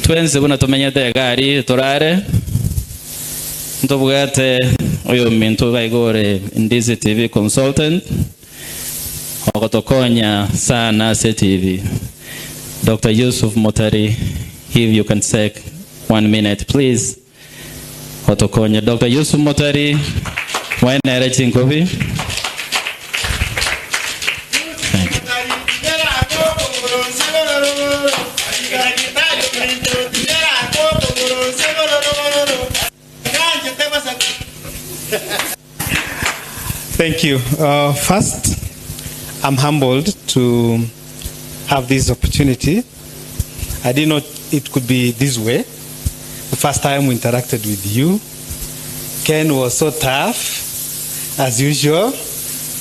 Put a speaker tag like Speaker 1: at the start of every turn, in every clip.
Speaker 1: Twenze buna tumenyete gari turare. Ntobugate oyo mintu baigore Ndizi TV consultant. Okotokonya sana TV. Dr. Yusuf Motari, if you can take 1 minute, please. Otokonya Dr. Yusuf Motari, why narrating Kobe? Thank you.
Speaker 2: Thank you. First, I'm humbled to have this opportunity. I didn't know it could be this way. The first time we interacted with you, Ken was so tough, as usual,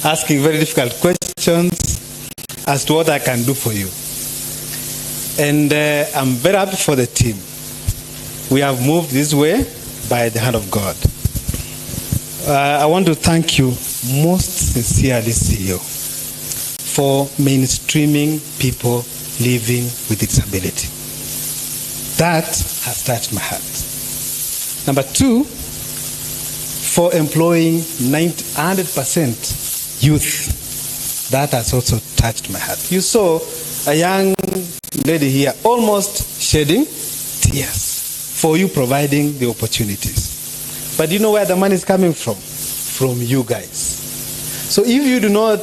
Speaker 2: asking very difficult questions as to what I can do for you. And I'm very happy for the team. We have moved this way by the hand of God. I want to thank you most sincerely, CEO, for mainstreaming people living with disability. That has touched my heart. Number two, for employing 100% youth. That has also touched my heart. You saw a young lady here almost shedding tears for you providing the opportunities. But you know where the money is coming from? From you guys. So if you do not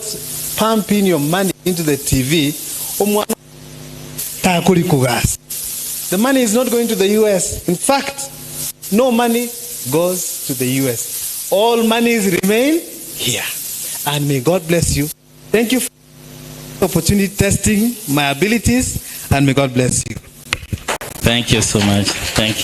Speaker 2: pump in your money into the TV, the money is not going to the US. In fact, no money goes to the US. All monies remain here. And may God bless you. Thank you for the opportunity testing my abilities, and may God bless you.
Speaker 1: Thank you so much. Thank you.